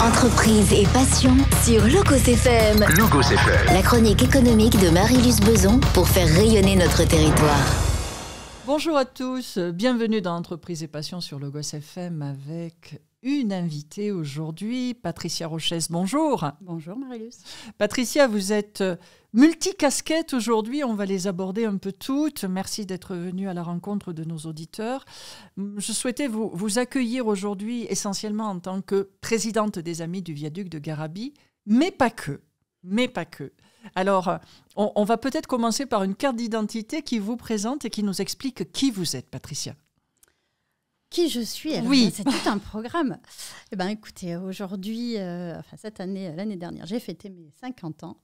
Entreprise et passion sur Logos FM. Logos FM. La chronique économique de Marie-Luce Beson pour faire rayonner notre territoire. Bonjour à tous, bienvenue dans Entreprise et passion sur Logos FM avec une invitée aujourd'hui, Patricia Rochès. Bonjour. Bonjour Marie-Luce. Patricia, vous êtes multicasquette aujourd'hui, on va les aborder un peu toutes. Merci d'être venue à la rencontre de nos auditeurs. Je souhaitais vous accueillir aujourd'hui essentiellement en tant que présidente des Amis du Viaduc de Garabi, mais pas que. Alors, on va peut-être commencer par une carte d'identité qui vous présente et qui nous explique qui vous êtes, Patricia. Qui je suis? Alors, oui. C'est tout un programme. Eh bien, écoutez, aujourd'hui, cette année, l'année dernière, j'ai fêté mes 50 ans.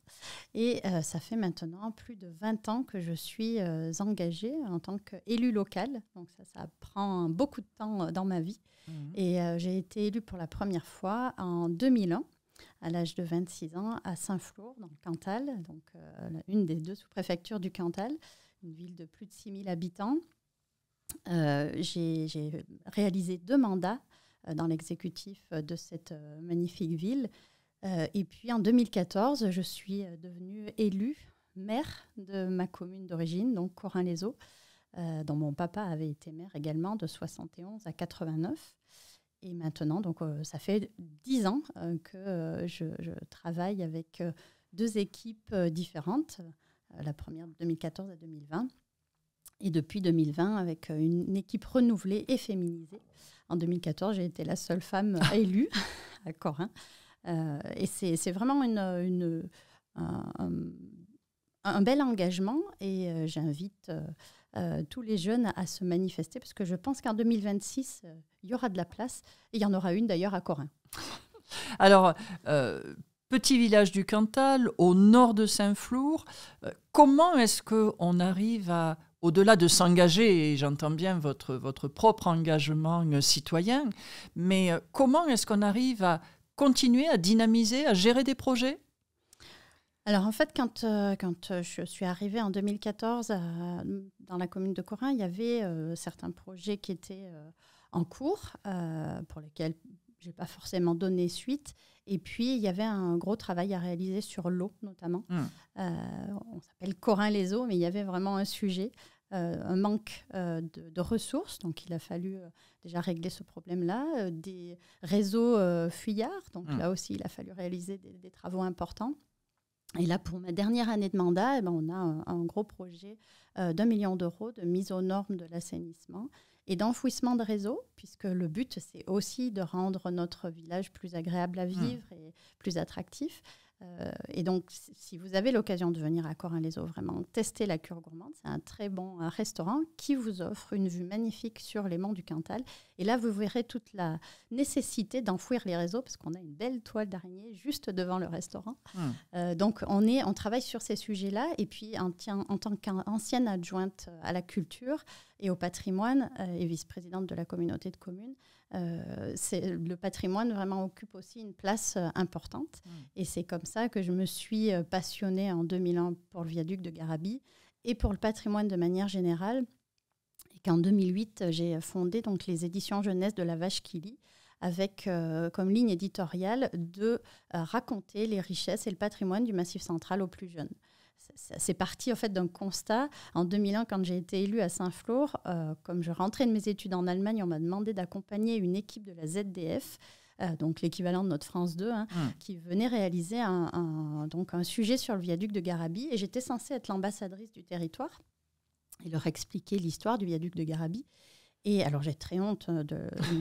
Et ça fait maintenant plus de 20 ans que je suis engagée en tant qu'élue locale. Donc ça prend beaucoup de temps dans ma vie. Et j'ai été élue pour la première fois en 2001, à l'âge de 26 ans, à Saint-Flour, dans le Cantal, donc une des deux sous-préfectures du Cantal, une ville de plus de 6000 habitants. J'ai réalisé 2 mandats dans l'exécutif de cette magnifique ville. Et puis en 2014, je suis devenue élue maire de ma commune d'origine, donc Corin-les-Eaux, dont mon papa avait été maire également de 71 à 89. Et maintenant, donc, ça fait 10 ans que je travaille avec 2 équipes différentes, la première de 2014 à 2020. Et depuis 2020, avec une équipe renouvelée et féminisée. En 2014, j'ai été la seule femme élue à Corin. Et c'est vraiment un bel engagement. Et j'invite tous les jeunes à se manifester, parce que je pense qu'en 2026, il y aura de la place. Et il y en aura une d'ailleurs à Corin. Alors, petit village du Cantal, au nord de Saint-Flour. Comment est-ce qu'on arrive à... Au-delà de s'engager, et j'entends bien votre propre engagement citoyen, mais comment est-ce qu'on arrive à continuer à dynamiser, à gérer des projets ? Alors en fait, quand je suis arrivée en 2014 dans la commune de Corin, il y avait certains projets qui étaient en cours, pour lesquels je n'ai pas forcément donné suite. Et puis, il y avait un gros travail à réaliser sur l'eau, notamment. On s'appelle Corin-les-Eaux, mais il y avait vraiment un sujet. Un manque de ressources, donc il a fallu déjà régler ce problème-là, des réseaux fuyards, donc là aussi il a fallu réaliser des travaux importants. Et là, pour ma dernière année de mandat, on a un gros projet d'1 million d'euros de mise aux normes de l'assainissement et d'enfouissement de réseaux, puisque le but, c'est aussi de rendre notre village plus agréable à vivre et plus attractif. Et donc, si vous avez l'occasion de venir à Corin-les-Eaux, vraiment tester la Cure Gourmande, c'est un très bon restaurant qui vous offre une vue magnifique sur les monts du Cantal. Et là, vous verrez toute la nécessité d'enfouir les réseaux, parce qu'on a une belle toile d'araignée juste devant le restaurant. Donc, on travaille sur ces sujets-là. Et puis, en tant qu'ancienne adjointe à la culture et au patrimoine et vice-présidente de la communauté de communes, le patrimoine vraiment occupe aussi une place importante. Et c'est comme ça que je me suis passionnée en 2001 pour le viaduc de Garabi et pour le patrimoine de manière générale. Et qu'en 2008, j'ai fondé donc les éditions jeunesse de la Vache qui lit, avec comme ligne éditoriale de raconter les richesses et le patrimoine du Massif central aux plus jeunes. C'est parti en fait d'un constat. En 2001, quand j'ai été élue à Saint-Flour, comme je rentrais de mes études en Allemagne, on m'a demandé d'accompagner une équipe de la ZDF, donc l'équivalent de notre France 2, qui venait réaliser un sujet sur le viaduc de Garabi. Et j'étais censée être l'ambassadrice du territoire et leur expliquer l'histoire du viaduc de Garabi. Et alors, j'ai très honte,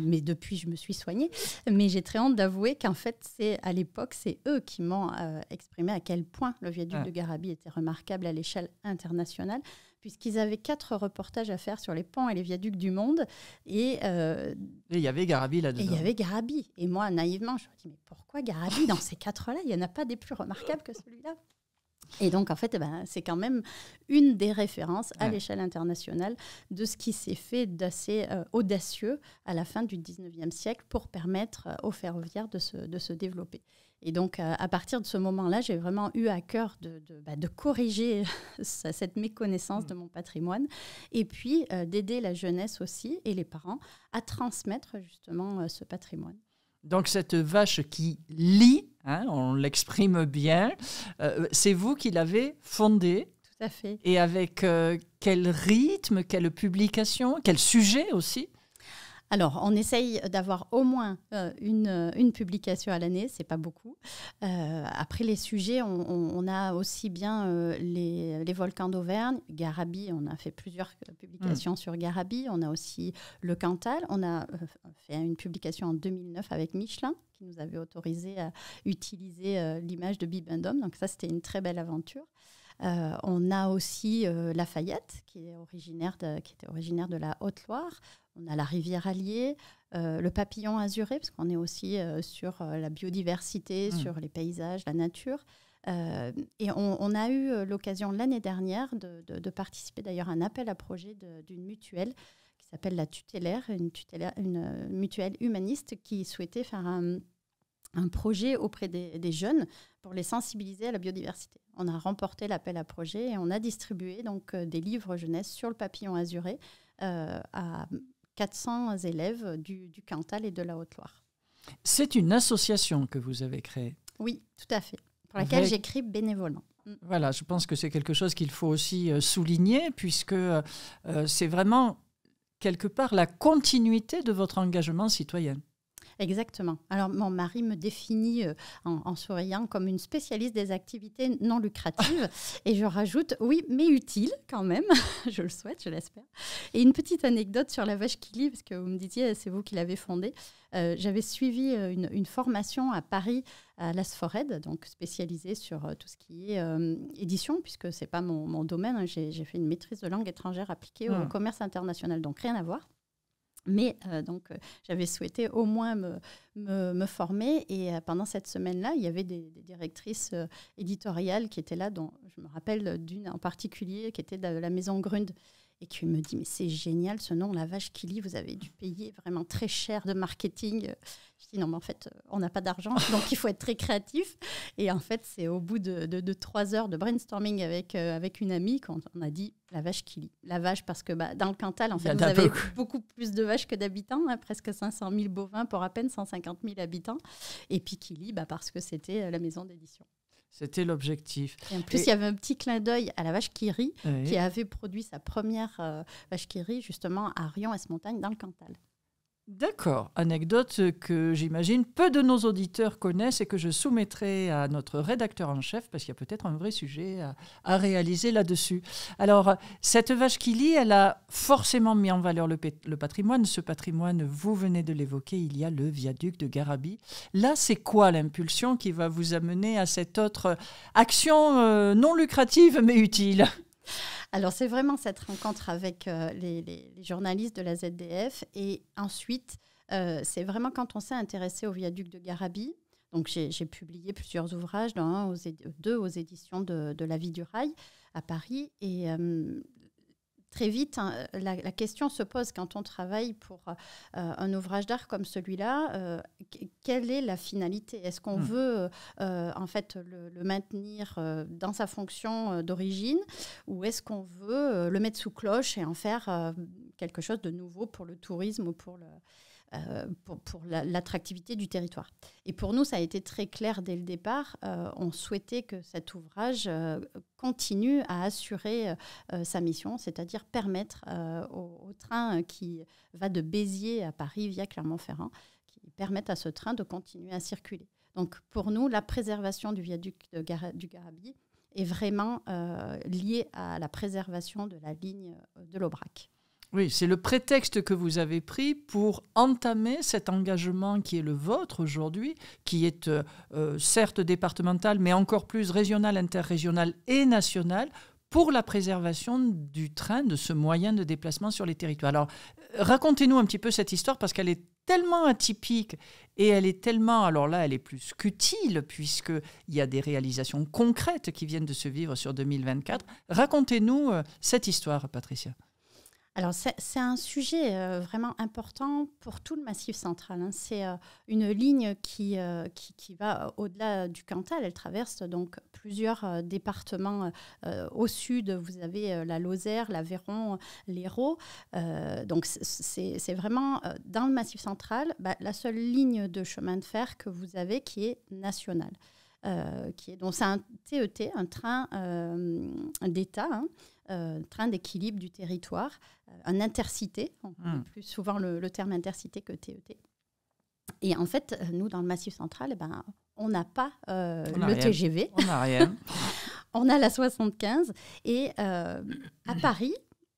mais depuis, je me suis soignée, mais j'ai très honte d'avouer qu'en fait, à l'époque, c'est eux qui m'ont exprimé à quel point le viaduc de Garabi était remarquable à l'échelle internationale, puisqu'ils avaient 4 reportages à faire sur les ponts et les viaducs du monde. Et il y avait Garabi là-dedans. Et il y avait Garabi. Et moi, naïvement, je me dis, mais pourquoi Garabi dans ces 4-là? Il n'y en a pas des plus remarquables que celui-là. Et donc, en fait, c'est quand même une des références à l'échelle internationale de ce qui s'est fait d'assez audacieux à la fin du 19e siècle pour permettre aux ferroviaires de se développer. Et donc, à partir de ce moment-là, j'ai vraiment eu à cœur de corriger cette méconnaissance de mon patrimoine et puis d'aider la jeunesse aussi et les parents à transmettre justement ce patrimoine. Donc cette vache qui lit, hein, on l'exprime bien, c'est vous qui l'avez fondée. Tout à fait. Et avec quel rythme, quelle publication, quel sujet aussi? Alors, on essaye d'avoir au moins une publication à l'année, c'est pas beaucoup. Après, les sujets, on a aussi bien les volcans d'Auvergne, Garabi, on a fait plusieurs publications sur Garabi, on a aussi le Cantal, on a fait une publication en 2009 avec Michelin, qui nous avait autorisé à utiliser l'image de Bibendum, donc ça, c'était une très belle aventure. On a aussi Lafayette, qui était originaire de la Haute-Loire. On a la rivière Allier, le papillon azuré, parce qu'on est aussi sur la biodiversité, sur les paysages, la nature. Et on a eu l'occasion l'année dernière de participer d'ailleurs à un appel à projet d'une mutuelle qui s'appelle la Tutélaire, une mutuelle humaniste qui souhaitait faire un projet auprès des jeunes pour les sensibiliser à la biodiversité. On a remporté l'appel à projet et on a distribué donc des livres jeunesse sur le papillon azuré à 400 élèves du Cantal et de la Haute-Loire. C'est une association que vous avez créée. Oui, tout à fait, pour laquelle j'écris bénévolement. Voilà, je pense que c'est quelque chose qu'il faut aussi souligner, puisque c'est vraiment quelque part la continuité de votre engagement citoyen. Exactement. Alors, mon mari me définit en souriant comme une spécialiste des activités non lucratives. Et je rajoute, oui, mais utiles quand même. Je le souhaite, je l'espère. Et une petite anecdote sur la vache qui lit, parce que vous me disiez, c'est vous qui l'avez fondée. J'avais suivi une formation à Paris, à l'Asfored, donc spécialisée sur tout ce qui est édition, puisque ce n'est pas mon domaine. Hein. J'ai fait une maîtrise de langue étrangère appliquée au commerce international, donc rien à voir. Mais j'avais souhaité au moins me former. Et pendant cette semaine-là, il y avait des directrices éditoriales qui étaient là, dont je me rappelle d'une en particulier qui était de la maison Grund et qui me dit « Mais c'est génial ce nom, la vache qui lit, vous avez dû payer vraiment très cher de marketing. » Je dis « Non, mais en fait, on n'a pas d'argent, donc il faut être très créatif. » Et en fait, c'est au bout de 3 heures de brainstorming avec une amie qu'on a dit « La vache qui lit ». La vache, parce que dans le Cantal, en fait, vous avez beaucoup plus de vaches que d'habitants, hein, presque 500 000 bovins pour à peine 150 000 habitants. Et puis qui lit, parce que c'était la maison d'édition. C'était l'objectif. Et en plus, il y avait un petit clin d'œil à la vache qui rit, qui avait produit sa première vache qui rit, justement, à Rion-Esmontagne, dans le Cantal. D'accord. Anecdote que j'imagine peu de nos auditeurs connaissent et que je soumettrai à notre rédacteur en chef parce qu'il y a peut-être un vrai sujet à réaliser là-dessus. Alors, cette vache qui lit, elle a forcément mis en valeur le patrimoine. Ce patrimoine, vous venez de l'évoquer, il y a le viaduc de Garabi. Là, c'est quoi l'impulsion qui va vous amener à cette autre action non lucrative mais utile ? Alors, c'est vraiment cette rencontre avec les journalistes de la ZDF. Et ensuite, c'est vraiment quand on s'est intéressé au viaduc de Garabi. Donc, j'ai publié plusieurs ouvrages, dont deux aux éditions de La Vie du Rail à Paris. Et très vite, la question se pose quand on travaille pour un ouvrage d'art comme celui-là. Quelle est la finalité ? Est-ce qu'on veut en fait le maintenir dans sa fonction d'origine ou est-ce qu'on veut le mettre sous cloche et en faire quelque chose de nouveau pour le tourisme ou pour l'attractivité du territoire. Et pour nous, ça a été très clair dès le départ. On souhaitait que cet ouvrage continue à assurer sa mission, c'est-à-dire permettre au train qui va de Béziers à Paris via Clermont-Ferrand, qui permette à ce train de continuer à circuler. Donc pour nous, la préservation du viaduc du Garabi est vraiment liée à la préservation de la ligne de l'Aubrac. Oui, c'est le prétexte que vous avez pris pour entamer cet engagement qui est le vôtre aujourd'hui, qui est certes départemental, mais encore plus régional, interrégional et national, pour la préservation du train, de ce moyen de déplacement sur les territoires. Alors, racontez-nous un petit peu cette histoire, parce qu'elle est tellement atypique et elle est tellement, alors là, elle est plus qu'utile, puisqu'il y a des réalisations concrètes qui viennent de se vivre sur 2024. Racontez-nous cette histoire, Patricia. Alors, c'est un sujet vraiment important pour tout le Massif central. Hein. C'est une ligne qui va au-delà du Cantal. Elle traverse donc plusieurs départements. Au sud, vous avez la Lozère, l'Aveyron, l'Hérault. Donc, c'est vraiment dans le Massif central, la seule ligne de chemin de fer que vous avez qui est nationale. Donc, c'est un TET, un train d'État, train d'équilibre du territoire, un intercité, on connaît plus souvent le terme intercité que TET. Et en fait, nous, dans le Massif central, on n'a pas le TGV. On n'a rien. On a la 75. Et à Paris,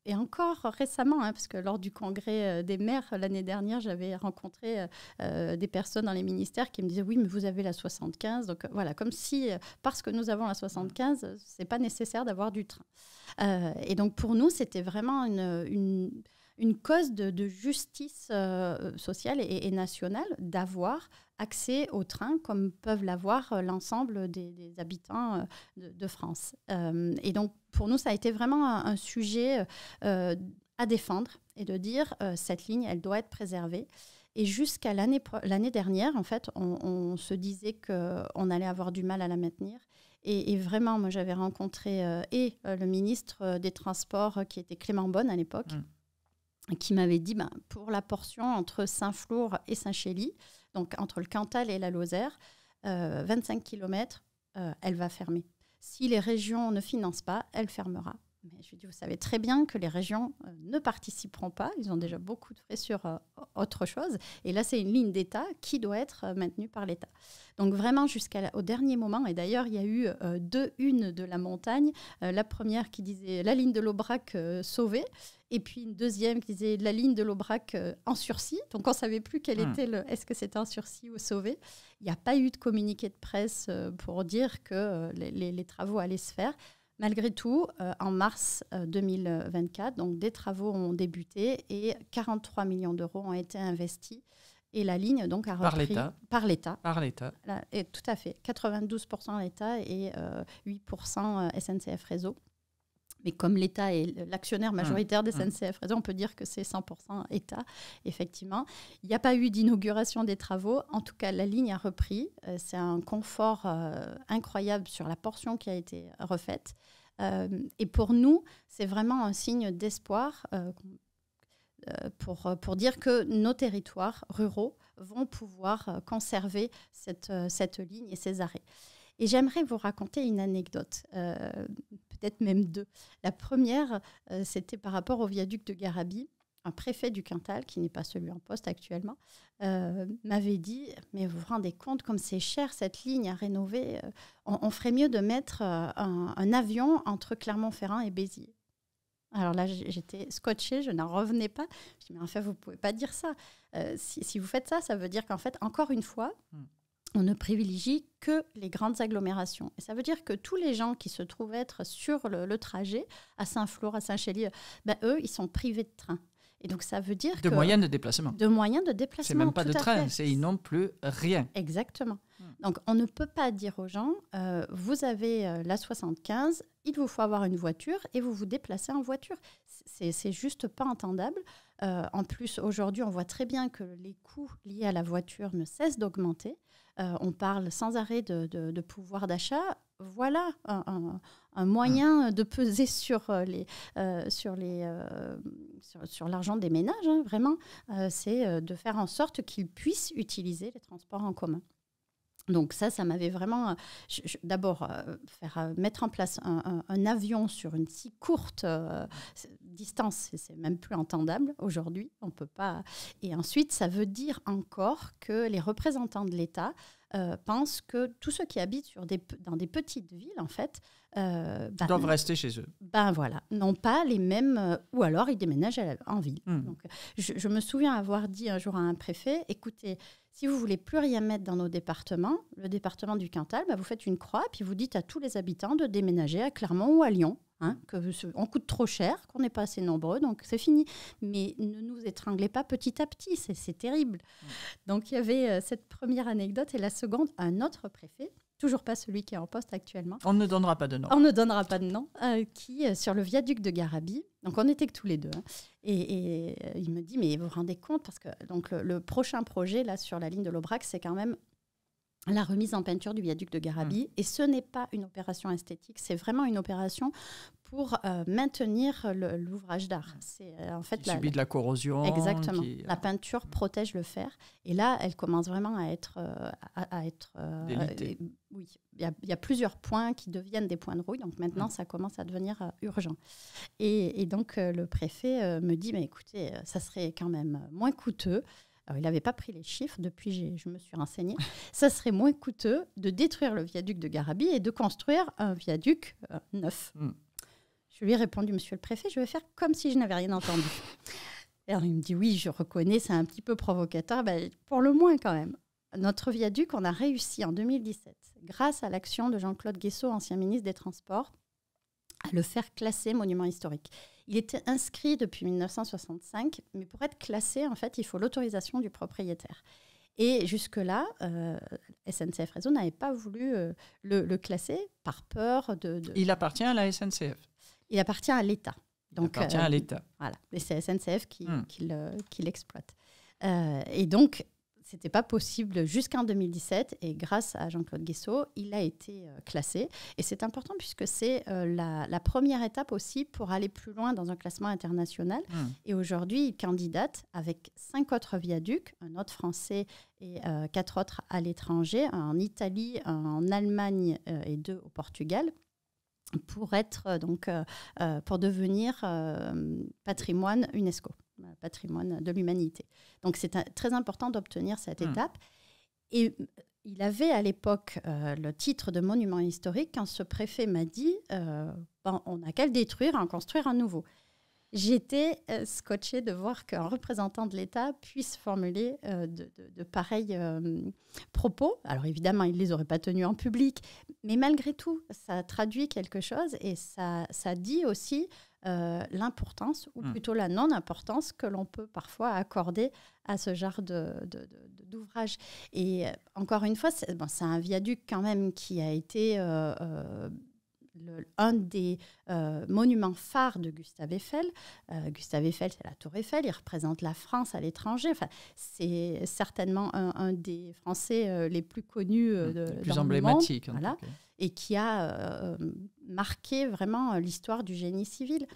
et encore récemment, parce que lors du congrès des maires l'année dernière, j'avais rencontré des personnes dans les ministères qui me disaient « Oui, mais vous avez la 75 ». Donc voilà, comme si, parce que nous avons la 75, ce n'est pas nécessaire d'avoir du train. Et donc pour nous, c'était vraiment une cause de justice sociale et nationale d'avoir accès au train comme peuvent l'avoir l'ensemble des habitants de France. Et donc, pour nous, ça a été vraiment un sujet à défendre et de dire cette ligne, elle doit être préservée. Et jusqu'à l'année dernière, en fait, on se disait qu'on allait avoir du mal à la maintenir. Et vraiment, moi, j'avais rencontré le ministre des Transports, qui était Clément Beaune à l'époque, qui m'avait dit, pour la portion entre Saint-Flour et Saint-Chély, donc entre le Cantal et la Lozère, 25 km, elle va fermer. Si les régions ne financent pas, elle fermera. Mais je lui dis, vous savez très bien que les régions ne participeront pas. Ils ont déjà beaucoup de frais sur autre chose. Et là, c'est une ligne d'État qui doit être maintenue par l'État. Donc vraiment jusqu'au dernier moment. Et d'ailleurs, il y a eu 2 unes de la montagne. La première qui disait la ligne de l'Aubrac sauvée. Et puis une deuxième qui disait la ligne de l'Aubrac en sursis. Donc on ne savait plus quel était est-ce que c'était en sursis ou sauvé. Il n'y a pas eu de communiqué de presse pour dire que les travaux allaient se faire. Malgré tout, en mars 2024, donc des travaux ont débuté et 43 millions d'euros ont été investis. Et la ligne donc a repris par l'État. Là, et tout à fait. 92% l'État et 8% SNCF Réseau. Mais comme l'État est l'actionnaire majoritaire des SNCF Réseau, on peut dire que c'est 100% État, effectivement. Il n'y a pas eu d'inauguration des travaux. En tout cas, la ligne a repris. C'est un confort incroyable sur la portion qui a été refaite. Et pour nous, c'est vraiment un signe d'espoir pour dire que nos territoires ruraux vont pouvoir conserver cette ligne et ces arrêts. Et j'aimerais vous raconter une anecdote, peut-être même 2. La première, c'était par rapport au viaduc de Garabi. Un préfet du Cantal, qui n'est pas celui en poste actuellement, m'avait dit « Mais vous vous rendez compte comme c'est cher cette ligne à rénover, on ferait mieux de mettre un avion entre Clermont-Ferrand et Béziers. » Alors là, j'étais scotchée, je n'en revenais pas. Je dis « Mais en fait, vous ne pouvez pas dire ça. Si vous faites ça, ça veut dire qu'en fait, encore une fois, on ne privilégie que les grandes agglomérations. Et ça veut dire que tous les gens qui se trouvent être sur le trajet, à Saint-Flour, à Saint-Chély, eux, ils sont privés de train. Et donc, ça veut dire de moyens de déplacement. De moyens de déplacement, c'est même pas de train, ils n'ont plus rien. Exactement. Donc, on ne peut pas dire aux gens, vous avez la 75, il vous faut avoir une voiture et vous vous déplacez en voiture. C'est juste pas entendable. En plus, aujourd'hui, on voit très bien que les coûts liés à la voiture ne cessent d'augmenter. On parle sans arrêt de pouvoir d'achat. Voilà un moyen de peser sur l'argent des ménages, hein, vraiment. C'est de faire en sorte qu'ils puissent utiliser les transports en commun. Donc ça m'avait vraiment... D'abord, mettre en place un avion sur une si courte distance, c'est même plus entendable aujourd'hui. On peut pas... Et ensuite, ça veut dire encore que les représentants de l'État pensent que tous ceux qui habitent dans des petites villes, en fait... doivent rester chez eux. Voilà, n'ont pas les mêmes... ou alors, ils déménagent en ville. Donc, je me souviens avoir dit un jour à un préfet, écoutez... Si vous ne voulez plus rien mettre dans nos départements, le département du Cantal, vous faites une croix, puis vous dites à tous les habitants de déménager à Clermont ou à Lyon. qu'on coûte trop cher, qu'on n'est pas assez nombreux, donc c'est fini. Mais ne nous étranglez pas petit à petit, c'est terrible. Donc il y avait cette première anecdote et la seconde, un autre préfet, toujours pas celui qui est en poste actuellement. On ne donnera pas de nom. On ne donnera pas de nom, qui, sur le viaduc de Garabi, donc on n'était que tous les deux, et il me dit, mais vous vous rendez compte, parce que donc, le prochain projet là, sur la ligne de l'Aubrac, c'est quand même la remise en peinture du viaduc de Garabi. Et ce n'est pas une opération esthétique, c'est vraiment une opération pour maintenir l'ouvrage d'art. C'est en fait qui subit de la corrosion. Exactement. La peinture protège le fer. Et là, elle commence vraiment à être... oui, il y a plusieurs points qui deviennent des points de rouille. Donc maintenant, ça commence à devenir urgent. Et donc, le préfet me dit, mais écoutez, ça serait quand même moins coûteux. Alors, il n'avait pas pris les chiffres, depuis je me suis renseignée. Ça serait moins coûteux de détruire le viaduc de Garabi et de construire un viaduc neuf. Je lui ai répondu, monsieur le préfet, je vais faire comme si je n'avais rien entendu. Alors il me dit, oui, je reconnais, c'est un petit peu provocateur, pour le moins quand même. Notre viaduc, on a réussi en 2017, grâce à l'action de Jean-Claude Guessot, ancien ministre des Transports, à le faire classer monument historique. Il était inscrit depuis 1965, mais pour être classé, en fait, il faut l'autorisation du propriétaire. Et jusque-là, SNCF Réseau n'avait pas voulu le classer par peur de... Il appartient à la SNCF. Il appartient à l'État. Donc, il appartient à l'État. Voilà, et c'est SNCF qui l'exploite. Et donc, ce n'était pas possible jusqu'en 2017. Et grâce à Jean-Claude Guessot, il a été classé. Et c'est important puisque c'est la première étape aussi pour aller plus loin dans un classement international. Et aujourd'hui, il candidate avec 5 autres viaducs, un autre français et 4 autres à l'étranger, un en Italie, un en Allemagne et 2 au Portugal, pour être pour devenir patrimoine UNESCO, patrimoine de l'humanité. Donc c'est très important d'obtenir cette étape. Et il avait à l'époque le titre de monument historique quand ce préfet m'a dit on n'a qu'à le détruire et en construire un nouveau. J'étais scotchée de voir qu'un représentant de l'État puisse formuler de pareils propos. Alors évidemment, il ne les aurait pas tenus en public, mais malgré tout, ça traduit quelque chose et ça dit aussi l'importance, ou plutôt la non-importance que l'on peut parfois accorder à ce genre d'ouvrage. Et encore une fois, c'est un viaduc quand même qui a été... un des monuments phares de Gustave Eiffel. Gustave Eiffel, c'est la Tour Eiffel, il représente la France à l'étranger. Enfin, c'est certainement un des Français les plus connus les plus emblématiques. Voilà, et qui a marqué vraiment l'histoire du génie civil.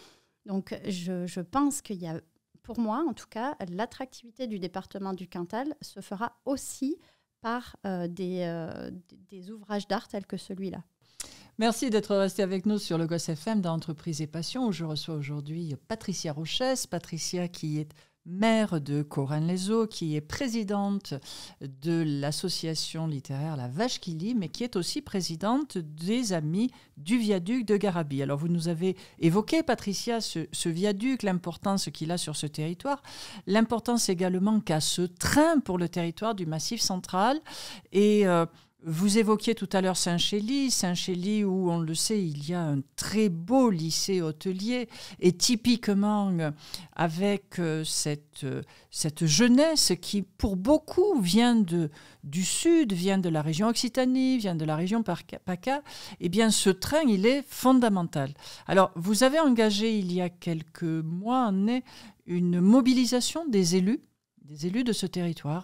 Donc, je pense qu'il y a, pour moi en tout cas, l'attractivité du département du Cantal se fera aussi par des ouvrages d'art tels que celui-là. Merci d'être resté avec nous sur le Gosse FM dans Entreprise et Passion, où je reçois aujourd'hui Patricia Rochès. Patricia qui est maire de Corennes-les-Eaux, qui est présidente de l'association littéraire La Vache qui lit, mais qui est aussi présidente des Amis du viaduc de Garabi. Alors vous nous avez évoqué, Patricia, ce viaduc, l'importance qu'il a sur ce territoire, l'importance également qu'a ce train pour le territoire du Massif central. Et vous évoquiez tout à l'heure Saint-Chély où, on le sait, il y a un très beau lycée hôtelier et typiquement avec cette jeunesse qui, pour beaucoup, vient du sud, vient de la région Occitanie, vient de la région PACA, eh bien, ce train, il est fondamental. Alors, vous avez engagé, il y a quelques mois, une mobilisation des élus de ce territoire,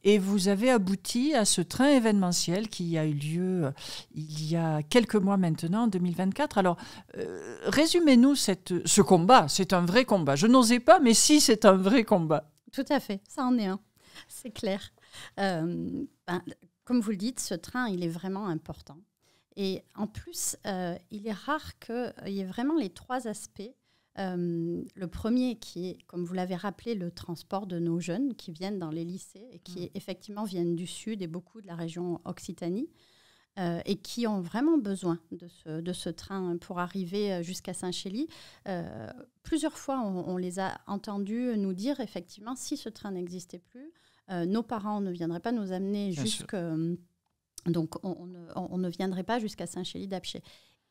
et vous avez abouti à ce train événementiel qui a eu lieu il y a quelques mois maintenant, en 2024. Alors, résumez-nous ce combat. C'est un vrai combat. Je n'osais pas, mais si, c'est un vrai combat. Tout à fait, ça en est un, c'est clair. Comme vous le dites, ce train, il est vraiment important. Et en plus, il est rare qu'il y ait vraiment les 3 aspects. Le premier qui est, comme vous l'avez rappelé, le transport de nos jeunes qui viennent dans les lycées et qui effectivement viennent du sud et beaucoup de la région Occitanie et qui ont vraiment besoin de ce train pour arriver jusqu'à Saint-Chély. Plusieurs fois, on les a entendus nous dire effectivement, si ce train n'existait plus, nos parents ne viendraient pas nous amener donc on ne viendrait pas jusqu'à Saint-Chély d'Apcher.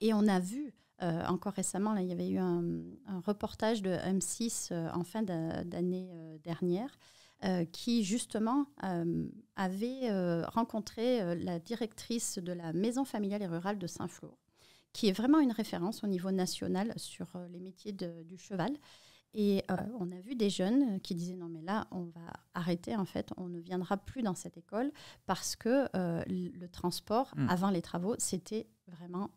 Et on a vu Encore récemment, là, il y avait eu un reportage de M6 en fin d'année dernière qui, justement, avait rencontré la directrice de la maison familiale et rurale de Saint-Flour, qui est vraiment une référence au niveau national sur les métiers du cheval. Et on a vu des jeunes qui disaient non mais là on va arrêter, en fait on ne viendra plus dans cette école parce que le transport avant les travaux c'était vraiment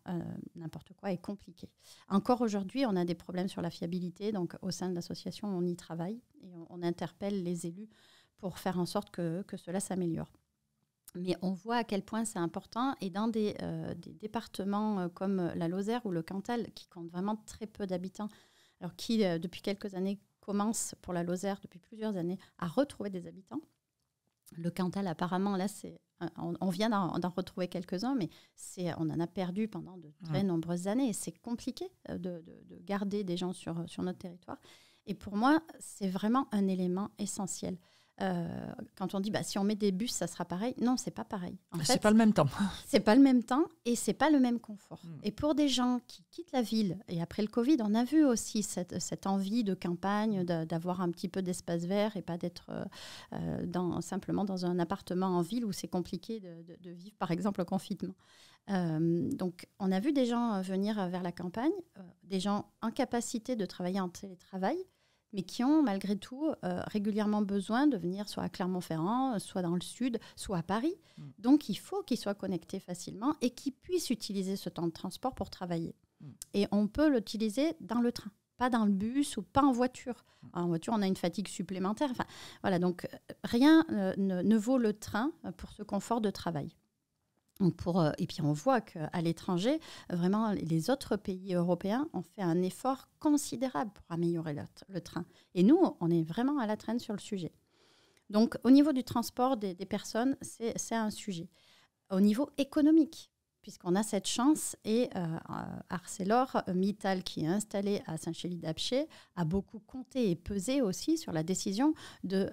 n'importe quoi et compliqué. Encore aujourd'hui on a des problèmes sur la fiabilité, donc au sein de l'association on y travaille et on interpelle les élus pour faire en sorte que cela s'améliore. Mais on voit à quel point c'est important, et dans des départements comme la Lozère ou le Cantal qui comptent vraiment très peu d'habitants, alors qui, depuis quelques années, commence pour la Lozère, depuis plusieurs années, à retrouver des habitants. Le Cantal, apparemment, là, on vient d'en retrouver quelques-uns, mais on en a perdu pendant de très nombreuses années. Et c'est compliqué de garder des gens sur notre territoire. Et pour moi, c'est vraiment un élément essentiel. Quand on dit si on met des bus, ça sera pareil. Non, c'est pas pareil. C'est pas le même temps. C'est pas le même temps et c'est pas le même confort. Et pour des gens qui quittent la ville, et après le Covid, on a vu aussi cette envie de campagne, d'avoir un petit peu d'espace vert et pas d'être simplement dans un appartement en ville où c'est compliqué de vivre, par exemple, le confinement. Donc, on a vu des gens venir vers la campagne, des gens en capacité de travailler en télétravail, mais qui ont malgré tout régulièrement besoin de venir soit à Clermont-Ferrand, soit dans le sud, soit à Paris. Donc, il faut qu'ils soient connectés facilement et qu'ils puissent utiliser ce temps de transport pour travailler. Et on peut l'utiliser dans le train, pas dans le bus ou pas en voiture. En voiture, on a une fatigue supplémentaire. Enfin, voilà, donc rien ne vaut le train pour ce confort de travail. Donc et puis on voit qu'à l'étranger, vraiment les autres pays européens ont fait un effort considérable pour améliorer le train. Et nous, on est vraiment à la traîne sur le sujet. Donc au niveau du transport des personnes, c'est un sujet. Au niveau économique, puisqu'on a cette chance, et ArcelorMittal, qui est installé à Saint-Chély-d'Apcher, a beaucoup compté et pesé aussi sur la décision de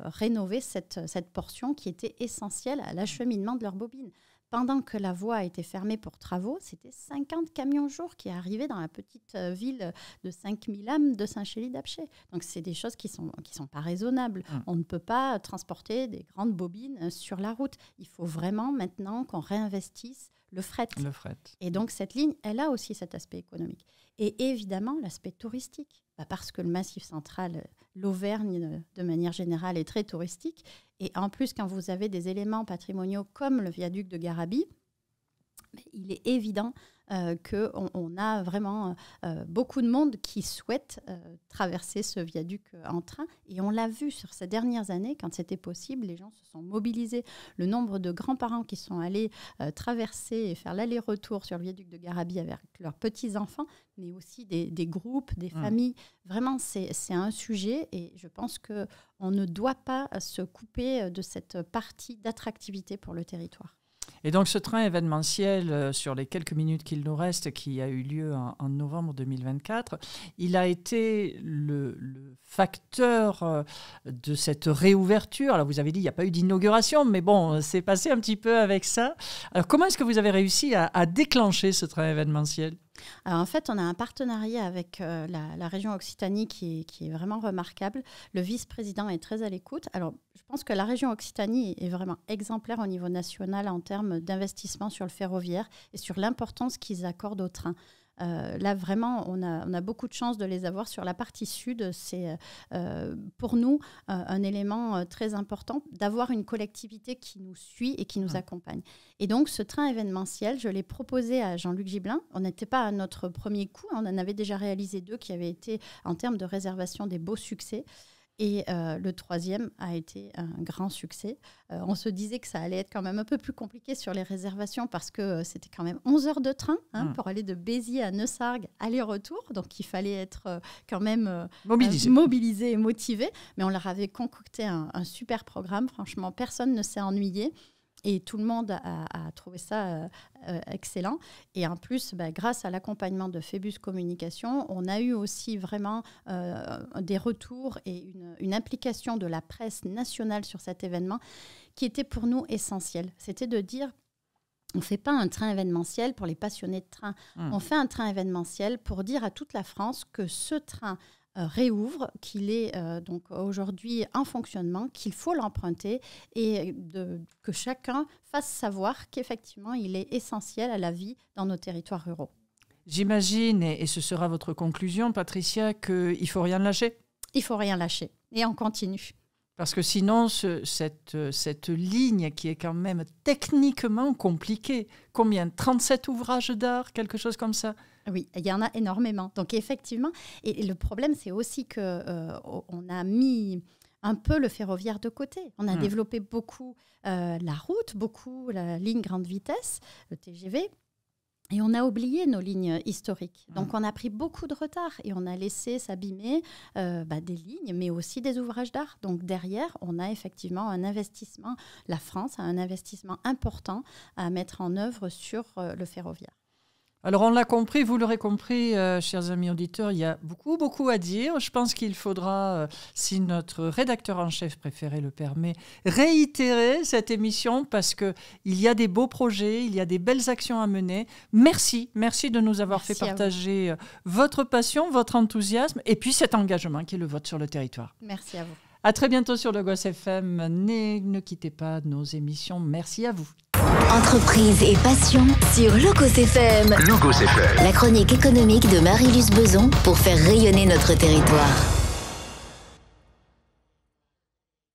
rénover cette portion qui était essentielle à l'acheminement de leurs bobines. Pendant que la voie a été fermée pour travaux, c'était 50 camions-jour qui arrivaient dans la petite ville de 5000 âmes de Saint-Chély-d'Apcher. Donc, c'est des choses qui sont pas raisonnables. On ne peut pas transporter des grandes bobines sur la route. Il faut vraiment maintenant qu'on réinvestisse le fret. Et donc, cette ligne, elle a aussi cet aspect économique. Et évidemment, l'aspect touristique. Parce que le Massif central, l'Auvergne, de manière générale, est très touristique. Et en plus, quand vous avez des éléments patrimoniaux comme le viaduc de Garabi, il est évident qu'on a vraiment beaucoup de monde qui souhaite traverser ce viaduc en train. Et on l'a vu sur ces dernières années, quand c'était possible, les gens se sont mobilisés. Le nombre de grands-parents qui sont allés traverser et faire l'aller-retour sur le viaduc de Garabi avec leurs petits-enfants, mais aussi des groupes, des familles. Vraiment, c'est un sujet, et je pense qu'on ne doit pas se couper de cette partie d'attractivité pour le territoire. Et donc ce train événementiel, sur les quelques minutes qu'il nous reste, qui a eu lieu en novembre 2024, il a été le facteur de cette réouverture. Alors vous avez dit qu'il n'y a pas eu d'inauguration, mais bon, c'est passé un petit peu avec ça. Alors comment est-ce que vous avez réussi à déclencher ce train événementiel ? Alors en fait, on a un partenariat avec la région Occitanie qui est vraiment remarquable. Le vice-président est très à l'écoute. Alors, je pense que la région Occitanie est vraiment exemplaire au niveau national en termes d'investissement sur le ferroviaire et sur l'importance qu'ils accordent au train. Là, vraiment, on a beaucoup de chance de les avoir sur la partie sud. C'est pour nous un élément très important d'avoir une collectivité qui nous suit et qui nous accompagne. Et donc, ce train événementiel, je l'ai proposé à Jean-Luc Gibelin. On n'était pas à notre premier coup. On en avait déjà réalisé 2 qui avaient été, en termes de réservation, des beaux succès. Et le 3e a été un grand succès. On se disait que ça allait être quand même un peu plus compliqué sur les réservations parce que c'était quand même 11 heures de train pour aller de Béziers à Neussargues, aller-retour. Donc, il fallait être quand même mobilisé et motivé. Mais on leur avait concocté un super programme. Franchement, personne ne s'est ennuyé. Et tout le monde a trouvé ça excellent. Et en plus, grâce à l'accompagnement de Phébus Communication, on a eu aussi vraiment des retours et une implication de la presse nationale sur cet événement qui était pour nous essentiel. C'était de dire, On ne fait pas un train événementiel pour les passionnés de train. On fait un train événementiel pour dire à toute la France que ce train réouvre, qu'il est donc aujourd'hui en fonctionnement, qu'il faut l'emprunter et que chacun fasse savoir qu'effectivement, il est essentiel à la vie dans nos territoires ruraux. J'imagine, et ce sera votre conclusion, Patricia, qu'il ne faut rien lâcher. Il ne faut rien lâcher et on continue. Parce que sinon, cette ligne qui est quand même techniquement compliquée, combien ? 37 ouvrages d'art, quelque chose comme ça ? Oui, il y en a énormément. Donc effectivement, et le problème, c'est aussi qu'on a mis un peu le ferroviaire de côté. On a développé beaucoup la route, beaucoup la ligne grande vitesse, le TGV. Et on a oublié nos lignes historiques. Donc, on a pris beaucoup de retard et on a laissé s'abîmer des lignes, mais aussi des ouvrages d'art. Donc, derrière, on a effectivement un investissement. La France a un investissement important à mettre en œuvre sur le ferroviaire. Alors, on l'a compris, vous l'aurez compris, chers amis auditeurs, il y a beaucoup, beaucoup à dire. Je pense qu'il faudra, si notre rédacteur en chef préféré le permet, réitérer cette émission parce qu'il y a des beaux projets, il y a des belles actions à mener. Merci de nous avoir fait partager votre passion, votre enthousiasme et puis cet engagement qui est le vôtre sur le territoire. Merci à vous. À très bientôt sur Logos FM. Ne quittez pas nos émissions. Merci à vous. Entreprise et passion sur Logos FM. Logos FM. La chronique économique de Marie-Luce Beson pour faire rayonner notre territoire.